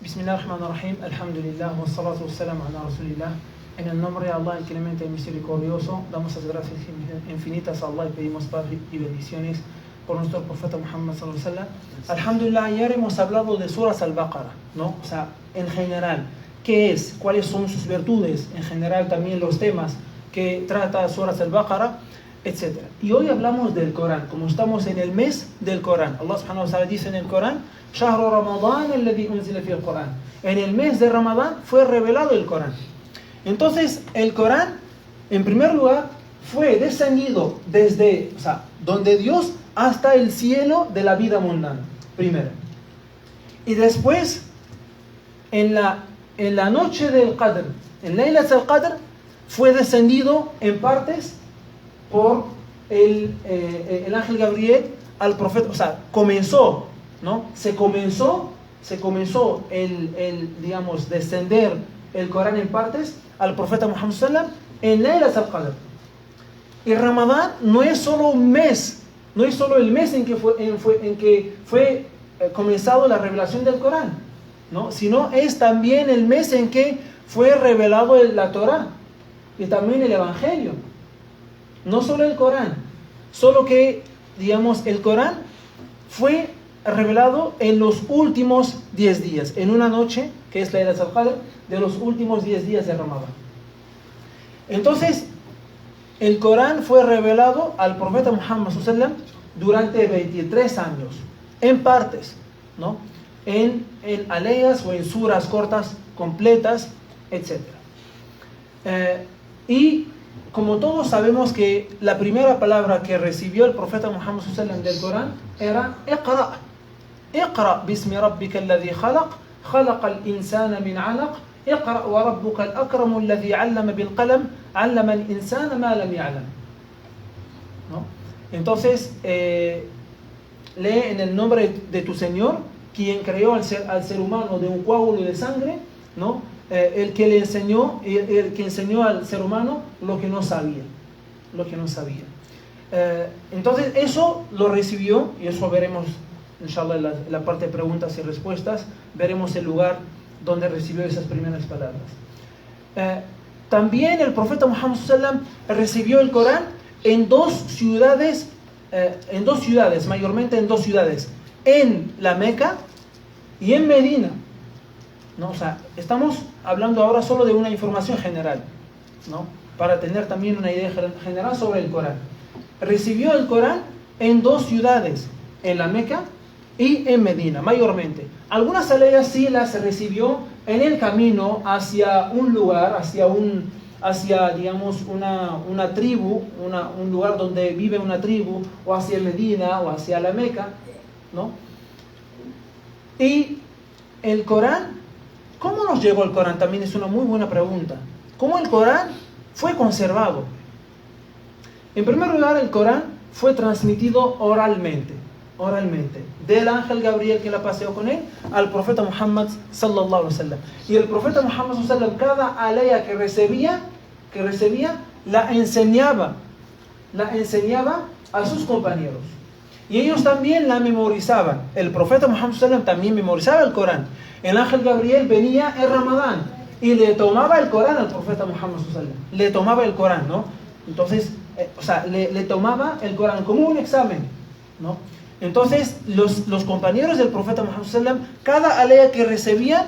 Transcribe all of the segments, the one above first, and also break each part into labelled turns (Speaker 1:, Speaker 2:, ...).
Speaker 1: Bismillahirrahmanirrahim, alhamdulillah, wa salatu wa salam ala rasulillah. En el nombre de Allah, el clemente y misericordioso, damos las gracias infinitas a Allah y pedimos paz y bendiciones por nuestro profeta Muhammad sallallahu alaihi wasallam. Alhamdulillah, ayer hemos hablado de Suras al-Baqarah, ¿no? O sea, en general, ¿qué es? ¿Cuáles son sus virtudes? En general, también los temas que trata Suras al-Baqarah, etc. Y hoy hablamos del Corán, como estamos en el mes del Corán. Allah subhanahu wa ta'ala dice en el Corán: Shahru Ramadan alladhi unzila fihi al-Qur'an. En el mes de Ramadán fue revelado el Corán. Entonces, el Corán, en primer lugar, fue descendido desde, donde Dios, hasta el cielo de la vida mundana, primero. Y después, en la noche del Qadr, en Laylat al-Qadr, fue descendido en partes por el ángel Gabriel al profeta. O sea, comenzó, ¿no? Se comenzó digamos, descender el Corán en partes al profeta Muhammad sallam en Laylat al-Qadr. Y Ramadán no es solo un mes, no es solo el mes en que fue comenzado la revelación del Corán, ¿no? Sino es también el mes en que fue revelado la Torá y también el Evangelio. No solo el Corán, solo que, digamos, el Corán fue revelado en los últimos 10 días, en una noche, que es la Laylat al-Qadr, de los últimos 10 días de Ramadán. Entonces, el Corán fue revelado al profeta Muhammad sallam durante 23 años, en partes, ¿no? En aleas o en suras cortas, completas, etc. Y como todos sabemos que la primera palabra que recibió el profeta Muhammad sallam del Corán era Iqra. Iqra bismi rabbika alladhi khalaq, khalaqa al-insana min 'alaq, Iqra wa rabbuka al-akramu alladhi 'allama bil qalam, 'allama al-insana ma lam ya'lam. ¿No? Entonces, lee en el nombre de tu Señor, quien creó al ser humano de un coágulo de sangre, ¿no? El que enseñó al ser humano lo que no sabía. Entonces, eso lo recibió, y eso veremos, inshallah, en la parte de preguntas y respuestas, veremos el lugar donde recibió esas primeras palabras. También el profeta Muhammad sallam recibió el Corán en dos ciudades, mayormente en dos ciudades, en la Meca y en Medina. ¿No? O sea, estamos hablando ahora solo de una información general, ¿no? Para tener también una idea general sobre el Corán. Recibió el Corán en dos ciudades, en la Meca y en Medina, mayormente. Algunas aleyas sí las recibió en el camino hacia un lugar, hacia digamos, una tribu, un lugar donde vive una tribu, o hacia Medina, o hacia la Meca, ¿no? Y el Corán, ¿cómo nos llegó el Corán? También es una muy buena pregunta. ¿Cómo el Corán fue conservado? En primer lugar, el Corán fue transmitido oralmente, del ángel Gabriel que la paseó con él al profeta Muhammad sallallahu alaihi wasallam. Y el profeta Muhammad sallallahu alaihi wasallam, cada aleya que recibía, la enseñaba a sus compañeros. Y ellos también la memorizaban. El profeta Muhammad sallallahu alaihi wasallam también memorizaba el Corán. El ángel Gabriel venía en Ramadán y le tomaba el Corán al profeta Muhammad sallallahu alaihi wasallam. Le tomaba el Corán, ¿no? Entonces, le tomaba el Corán como un examen, ¿no? Entonces, los compañeros del profeta Muhammad sallallahu alaihi wasallam, cada aleya que recibían,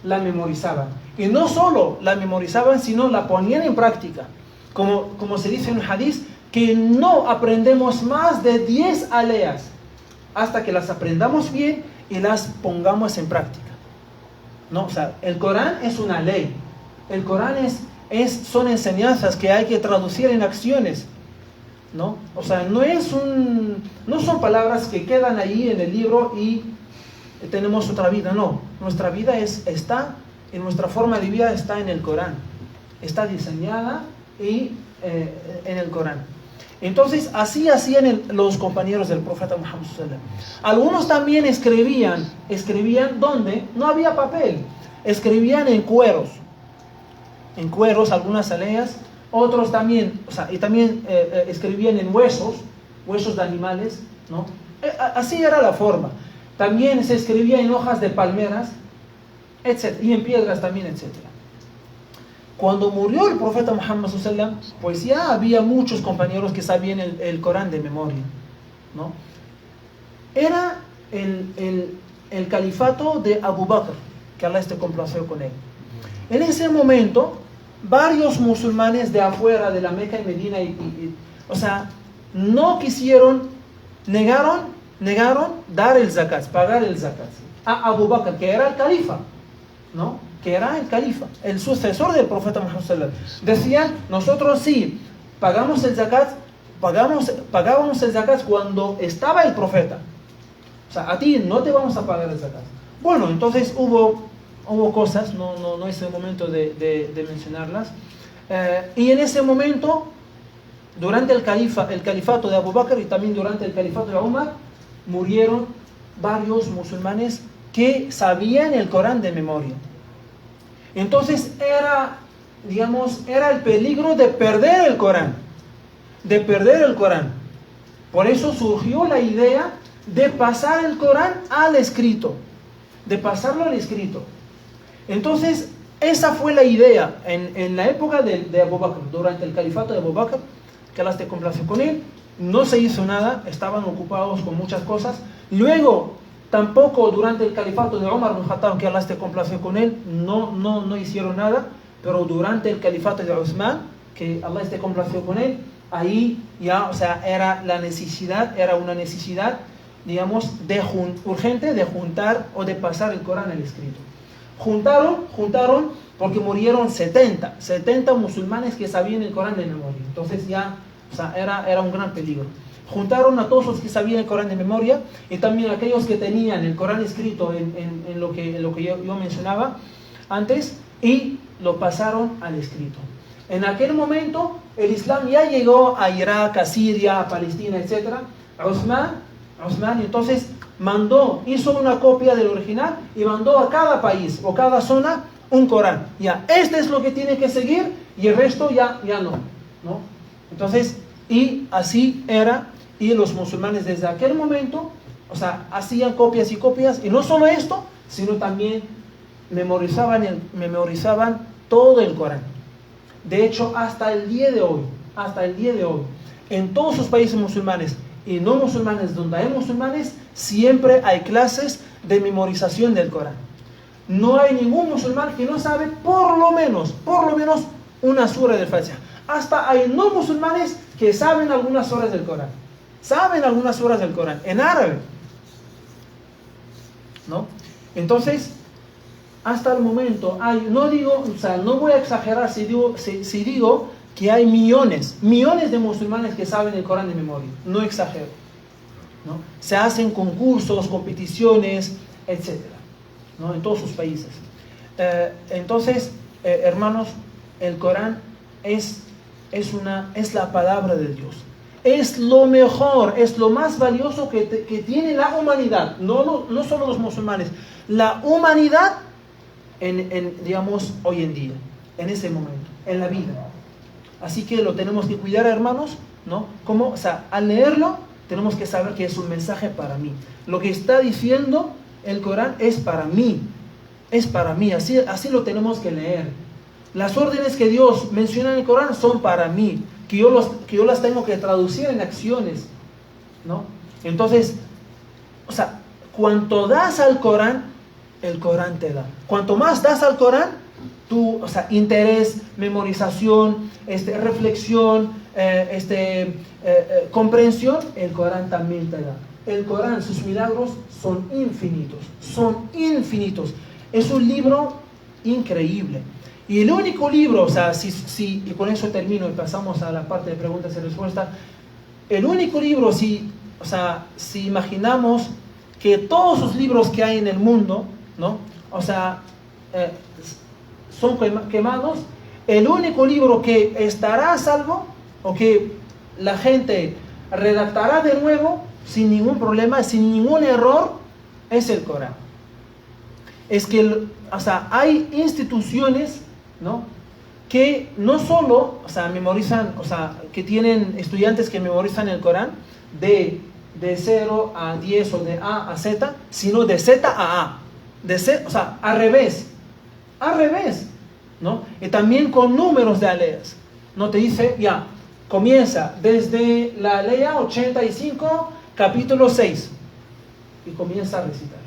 Speaker 1: la memorizaban. Y no solo la memorizaban, sino la ponían en práctica. Como se dice en un hadith, que no aprendemos más de 10 aleyas hasta que las aprendamos bien y las pongamos en práctica, ¿no? O sea, el Corán es una ley. El Corán son enseñanzas que hay que traducir en acciones, ¿no? O sea, no son palabras que quedan ahí en el libro y tenemos otra vida, no. Nuestra vida está, en nuestra forma de vida está en el Corán. Está diseñada en el Corán. Entonces, así hacían los compañeros del profeta Muhammad sallallahu alaihi wasallam. Algunos también escribían ¿dónde? No había papel. Escribían en cueros, algunas aleyas. Otros también, escribían en huesos de animales, ¿no? Así era la forma. También se escribía en hojas de palmeras, etc. Y en piedras también, etc. Cuando murió el profeta Muhammad sallallahu, pues ya había muchos compañeros que sabían el Corán de memoria, ¿no? Era el califato de Abu Bakr, que Allah esté complacido con él. En ese momento, varios musulmanes de afuera de la Meca y Medina, o sea, no quisieron, negaron dar el zakat, pagar el zakat a Abu Bakr, que era el califa, ¿no? Que era el califa, el sucesor del profeta Muhammad sallallahu alaihi wasallam. Decían, nosotros sí pagamos el zakat, pagábamos el zakat cuando estaba el profeta. O sea, a ti no te vamos a pagar el zakat. Bueno, entonces hubo cosas, no es el momento de mencionarlas. Y en ese momento, durante el califato de Abu Bakr y también durante el califato de Umar, murieron varios musulmanes que sabían el Corán de memoria. Entonces era el peligro de perder el Corán. Por eso surgió la idea de pasar el Corán al escrito. De pasarlo al escrito. Entonces, esa fue la idea en la época de Abu Bakr, durante el califato de Abu Bakr, que Allah esté complacido con él. No se hizo nada, estaban ocupados con muchas cosas. Luego, tampoco durante el califato de Umar ibn Khattab, que Allah esté complacido con él, no hicieron nada. Pero durante el califato de Uthman, que Allah esté complacido con él, ahí ya, o sea, era una necesidad, digamos, urgente de juntar o de pasar el Corán al escrito. Juntaron porque murieron 70 musulmanes que sabían el Corán de memoria. Entonces ya, o sea, era un gran peligro. Juntaron a todos los que sabían el Corán de memoria y también a aquellos que tenían el Corán escrito en lo que yo mencionaba antes, y lo pasaron al escrito. En aquel momento el Islam ya llegó a Irak, a Siria, a Palestina, etc. Uthman entonces hizo una copia del original y mandó a cada país o cada zona un Corán. Ya, este es lo que tiene que seguir y el resto ya no. Entonces, y así era, y los musulmanes desde aquel momento, o sea, hacían copias y copias, y no solo esto, sino también memorizaban todo el Corán. De hecho, hasta el día de hoy, en todos los países musulmanes y no musulmanes, donde hay musulmanes, siempre hay clases de memorización del Corán. No hay ningún musulmán que no sabe por lo menos una sura del Fatiha. Hasta hay no musulmanes que saben algunas suras del Corán. En árabe, ¿no? Entonces, hasta el momento no voy a exagerar si digo que hay millones de musulmanes que saben el Corán de memoria. No exagero, ¿no? Se hacen concursos, competiciones, etc., ¿no? En todos sus países. Entonces, hermanos, el Corán es la palabra de Dios. Es lo mejor, es lo más valioso que tiene la humanidad. No solo los musulmanes, la humanidad digamos, hoy en día, en ese momento, en la vida. Así que lo tenemos que cuidar, hermanos, ¿no? O sea, al leerlo, tenemos que saber que es un mensaje para mí. Lo que está diciendo el Corán es para mí. Así lo tenemos que leer. Las órdenes que Dios menciona en el Corán son para mí, que yo las tengo que traducir en acciones, ¿no? Entonces, o sea, cuanto das al Corán, el Corán te da. Cuanto más das al Corán, o sea, interés, memorización, reflexión, comprensión, el Corán también te da. El Corán, sus milagros son infinitos. Es un libro increíble. Y el único libro, o sea, y con eso termino y pasamos a la parte de preguntas y respuestas. El único libro, si imaginamos que todos los libros que hay en el mundo, ¿no? O sea, son quemados, el único libro que estará a salvo o que la gente redactará de nuevo sin ningún problema, sin ningún error, es el Corán. Es que, o sea, hay instituciones, ¿no? Que no solo, o sea, memorizan, o sea, que tienen estudiantes que memorizan el Corán de 0 a 10 o de A a Z, sino de Z a A. O sea, al revés. al revés, ¿no? Y también con números de aleas. No te dice, ya, comienza desde la alea 85, capítulo 6, y comienza a recitar.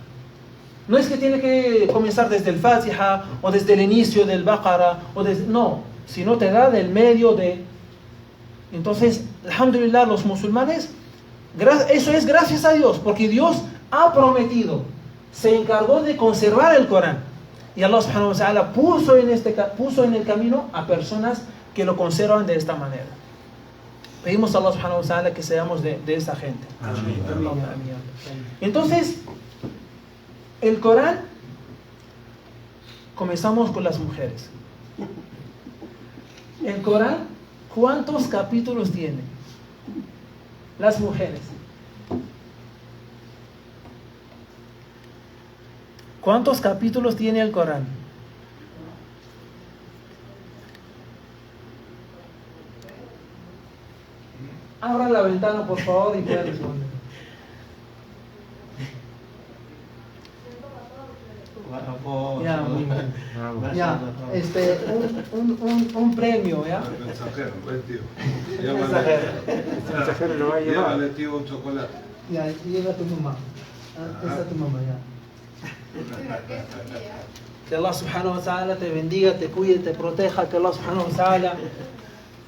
Speaker 1: No es que tiene que comenzar desde el Fatiha, o desde el inicio del Baqara, no, sino te da del medio de... Entonces, alhamdulillah, los musulmanes, eso es gracias a Dios, porque Dios ha prometido, se encargó de conservar el Corán. Y Allah subhanahu wa ta'ala puso en el camino a personas que lo conservan de esta manera. Pedimos a Allah subhanahu wa ta'ala que seamos de esa gente.
Speaker 2: Amén.
Speaker 1: Entonces, el Corán, comenzamos con las mujeres. El Corán, ¿cuántos capítulos tiene? Las mujeres. ¿Cuántos capítulos tiene el Corán? Abran la ventana, por favor, y puedan responder. Ya, muy bien. Ya, un premio, ¿ya?
Speaker 3: El mensajero, el tío.
Speaker 1: El mensajero.
Speaker 2: El mensajero lo va a llevar.
Speaker 3: Llévale, tío, un chocolate.
Speaker 1: Ya, llega tu mamá. Está tu mamá, ya. Que Allah subhanahu wa ta'ala te bendiga, te cuide, te proteja. Que Allah subhanahu wa ta'ala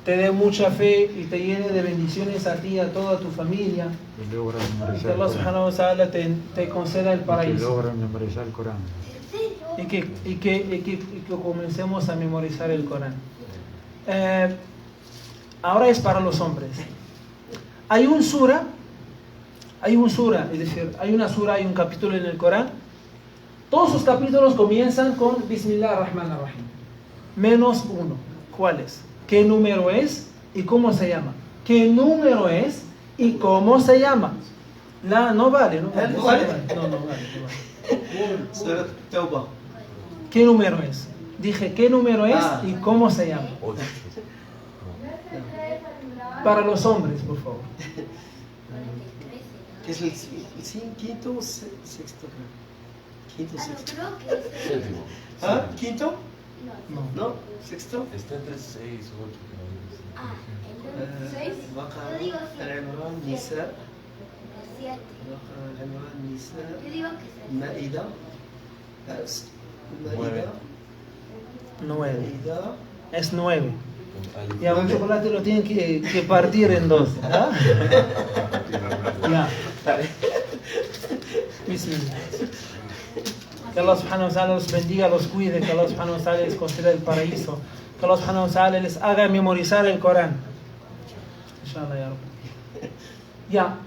Speaker 1: te dé mucha fe y te llene de bendiciones a ti y a toda tu familia.
Speaker 2: Y logra
Speaker 1: Y que
Speaker 2: memorizar el
Speaker 1: Allah
Speaker 2: Corán.
Speaker 1: subhanahu wa ta'ala te conceda el
Speaker 2: Y que
Speaker 1: paraíso.
Speaker 2: logra memorizar el Corán.
Speaker 1: Y que comencemos a memorizar el Corán. Ahora es para los hombres. Hay un sura, es decir, hay un capítulo en el Corán. Todos sus capítulos comienzan con Bismillah ar-Rahman ar-Rahim. Menos uno. ¿Cuál es? ¿Qué número es y cómo se llama? ¿Qué número es y cómo se llama? No vale, no vale.
Speaker 4: ¿No vale?
Speaker 1: No vale.
Speaker 4: Surat Tawbah.
Speaker 1: ¿Qué número es? Dije, ¿qué número es y cómo se llama? Para los hombres, por favor.
Speaker 4: ¿Qué es el quinto o sexto? Quinto, sexto.
Speaker 5: Séptimo.
Speaker 4: ¿Ah? ¿Quinto?
Speaker 1: No.
Speaker 4: ¿No? ¿Sexto?
Speaker 5: Está entre 6 u 8.
Speaker 4: Baqara, Al-Imran, Nisa. Baqara, Al-Imran, Nisa. Maida.
Speaker 5: Nueve.
Speaker 1: 9.
Speaker 4: Maida.
Speaker 1: Es 9. Ya, un chocolate lo tienen que partir en dos. ¿Ah? Ya. Bismillah. Que Allah subhanahu wa ta'ala los bendiga, los cuide, que Allah subhanahu wa ta'ala les conceda el paraíso, que Allah subhanahu wa ta'ala les haga memorizar el Corán. Inshallah, ya Rabbi. Ya,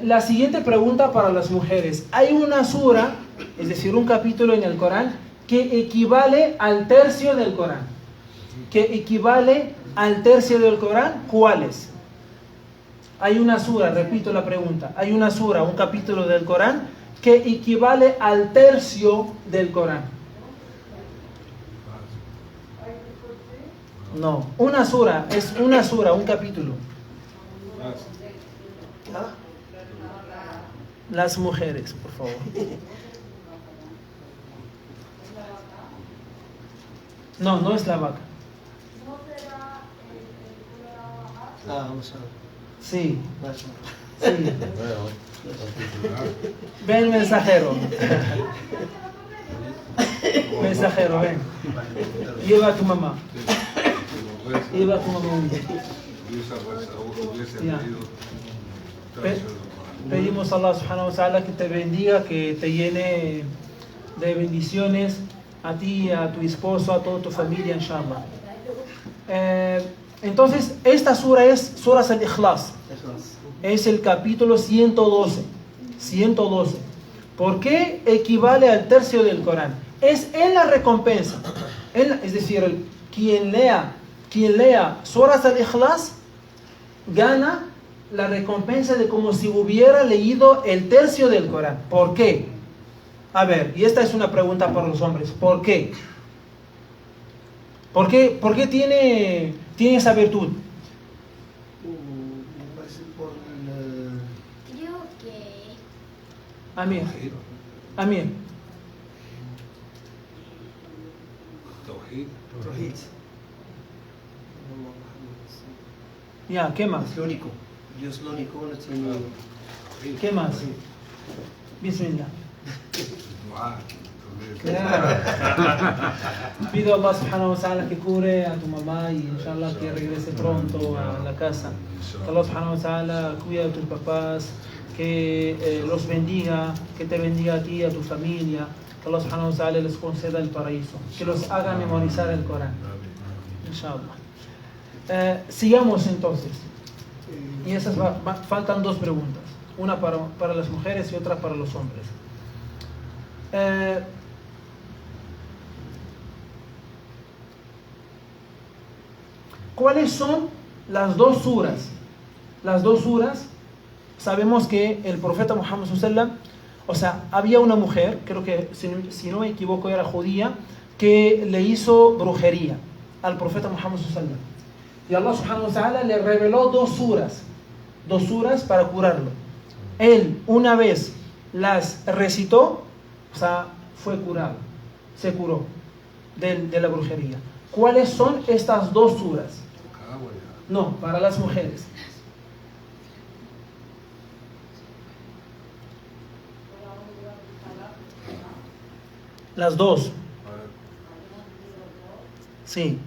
Speaker 1: la siguiente pregunta para las mujeres. Hay una sura, es decir, un capítulo en el Corán que equivale al tercio del Corán. Que equivale al tercio del Corán, ¿cuál es? Hay una sura, repito la pregunta, hay una sura, un capítulo del Corán que equivale al tercio del Corán. No, una sura, es una sura, un capítulo.
Speaker 4: ¿Ah?
Speaker 1: Las mujeres, por favor. No, no es la vaca.
Speaker 4: Vamos a ver.
Speaker 1: Sí,
Speaker 4: Masha.
Speaker 1: sí. Ven, mensajero. Mensajero, ven. Lleva a tu mamá. Lleva a tu mamá. Ya. Pedimos a Allah subhanahu wa ta'ala que te bendiga, que te llene de bendiciones a ti, a tu esposo, a toda tu familia, inshallah. Entonces, esta sura es Suras al-Ikhlas. Es el capítulo 112. 112. ¿Por qué equivale al tercio del Corán? Es en la recompensa. Es decir, quien lea Suras al-Ikhlas gana la recompensa de como si hubiera leído el tercio del Corán. ¿Por qué? A ver, y esta es una pregunta para los hombres. ¿Por qué? ¿Por qué tiene esa virtud?
Speaker 4: Me parece por
Speaker 6: Creo que
Speaker 1: Amir.
Speaker 3: Tawhid.
Speaker 4: Tawhid.
Speaker 1: Ya, ¿qué más?
Speaker 4: Es lo único. Dios lo único, no tiene...
Speaker 1: ¿Qué más? Bismillah.
Speaker 3: Dua.
Speaker 1: Claro. Pido a Allah subhanahu wa ta'ala que cure a tu mamá y inshallah que regrese pronto a la casa. Que Allah subhanahu wa ta'ala cuide a tus papás, que los bendiga, que te bendiga a ti y a tu familia. Que Allah subhanahu wa ta'ala les conceda el paraíso. Que los haga memorizar el Corán. Inshallah. Sigamos entonces. Y esas faltan dos preguntas. Una para las mujeres y otra para los hombres. ¿Cuáles son las dos suras? Las dos suras, sabemos que el profeta Muhammad sallallahu, o sea, había una mujer, creo que si no me equivoco era judía, que le hizo brujería al profeta Muhammad sallallahu. Y Allah subhanahu wa ta'ala le reveló dos suras para curarlo. Él una vez las recitó, o sea, fue curado, se curó de la brujería. ¿Cuáles son estas dos suras? No, para las mujeres. Las dos. Sí.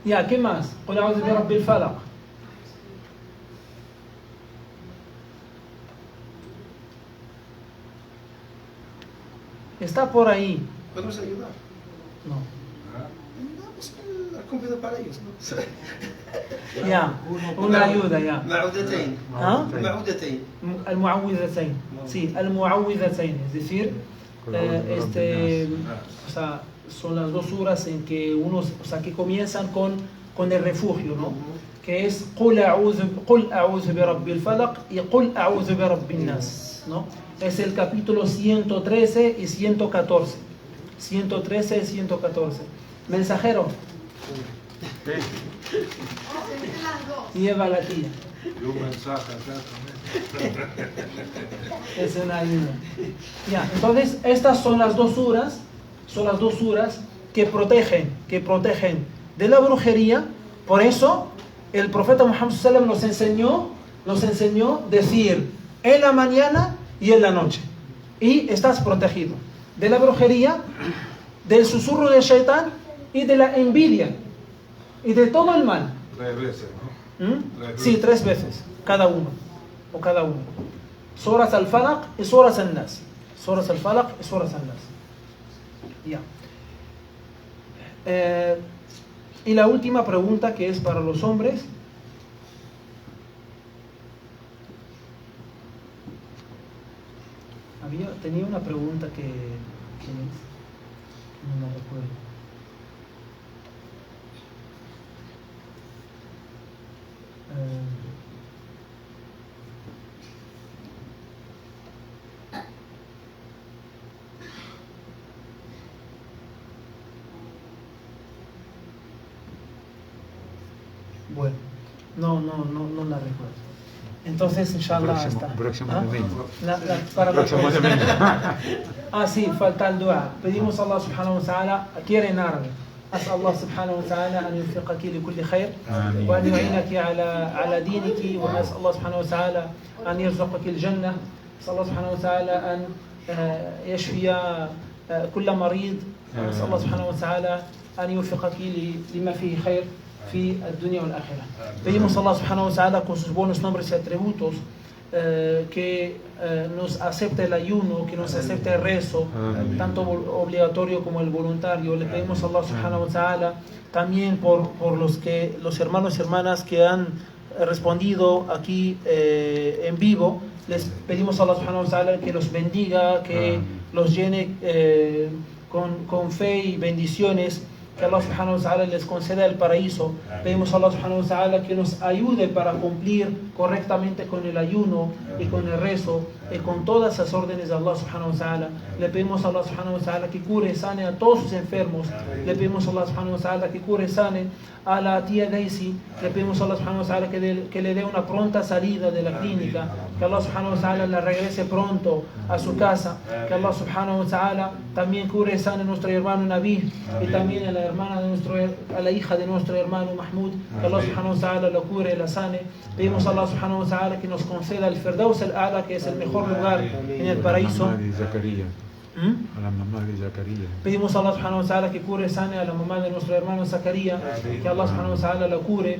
Speaker 1: Ya, ¿qué más? قل أعوذ برب الفلق. Está por ahí.
Speaker 4: ¿Podemos ayudar?
Speaker 1: No.
Speaker 4: No, es la comida para ellos, ¿no?
Speaker 1: Ya, una ayuda, ya.
Speaker 4: معوذتين.
Speaker 1: ¿Ah?
Speaker 4: معوذتين.
Speaker 1: المعوذتين. Sí, المعوذتين. Es decir, o sea, son las dos suras en que o sea, que comienzan con el refugio, ¿no? Que es قل أعوذ برب الفلق y قل أعوذ برب الناس, ¿no? Es el capítulo 113 y 114. 113 y 114. Mensajero. Lleva la tía.
Speaker 3: Y un mensaje acá también.
Speaker 1: Es una ayuda. Ya, entonces estas son las dos suras que protegen de la brujería. Por eso el profeta Muhammad sallallahu alaihi wasallam nos enseñó decir en la mañana y en la noche. Y estás protegido de la brujería, del susurro del shaitán y de la envidia y de todo el mal.
Speaker 3: 3 veces, ¿no?
Speaker 1: ¿Mm? Sí, 3 veces, cada uno. Suras al-Falaq y Suras al-Nas. Suras al-Falaq y Suras al-Nas. Ya. Y la última pregunta, que es para los hombres. Tenía una pregunta que no me recuerdo. Bueno, no la recuerdo. Entonces, inshallah, está.
Speaker 2: Próximo
Speaker 1: ¿Ah?
Speaker 2: domingo.
Speaker 1: Para la
Speaker 2: Próximo
Speaker 1: próxima.
Speaker 2: domingo.
Speaker 1: Sí, falta el dua. Pedimos a Allah subhanahu wa ta'ala, aquí en árabe. أسأل الله سبحانه وتعالى أن يوفقك لكل خير وأن يعينك على دينك ونسأل الله سبحانه وتعالى أن يرزقك الجنة نسأل الله سبحانه وتعالى أن يشفي كل مريض نسأل الله سبحانه وتعالى أن يوفقك لما فيه خير في الدنيا والآخرة. Pedimos a Allah subhanahu wa ta'ala con sus buenos nombres y atributos que nos acepte el ayuno, que nos acepte el rezo, tanto obligatorio como el voluntario. Le pedimos a Allah subhanahu wa ta'ala también por los hermanos y hermanas que han respondido aquí en vivo. Les pedimos a Allah subhanahu wa ta'ala que los bendiga, que los llene con fe y bendiciones que Allah subhanahu wa ta'ala les conceda el paraíso. Pedimos a Allah subhanahu wa ta'ala que nos ayude para cumplir correctamente con el ayuno y con el rezo y con todas las órdenes de Allah subhanahu wa ta'ala. Le pedimos a Allah subhanahu wa ta'ala que cure y sane a todos sus enfermos. Le pedimos a Allah subhanahu wa ta'ala que cure y sane a la tía Daisy. Le pedimos a Allah subhanahu wa ta'ala que le dé una pronta salida de la clínica, que Allah subhanahu wa ta'ala la regrese pronto a su casa, que Allah subhanahu wa ta'ala también cure y sane a nuestro hermano Nabil y también a la hermana de a la hija de nuestro hermano Mahmoud, que Allah subhanahu wa ta'ala la cure y la sane. Pedimos a Allah subhanahu wa ta'ala que nos conceda el Firdaus al-A'la, que es el mejor lugar en el paraíso.
Speaker 2: A la mamá de Zacarías. A la mamá de Zacarías.
Speaker 1: Pedimos a Allah subhanahu wa ta'ala que cure y sane a la mamá de nuestro hermano Zacarías, que Allah subhanahu wa ta'ala la cure.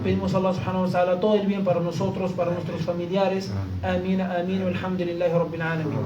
Speaker 1: Pedimos a Allah subhanahu wa ta'ala todo el bien para nosotros, para nuestros familiares. Amén, amén, alhamdulillahi rabbil alamin.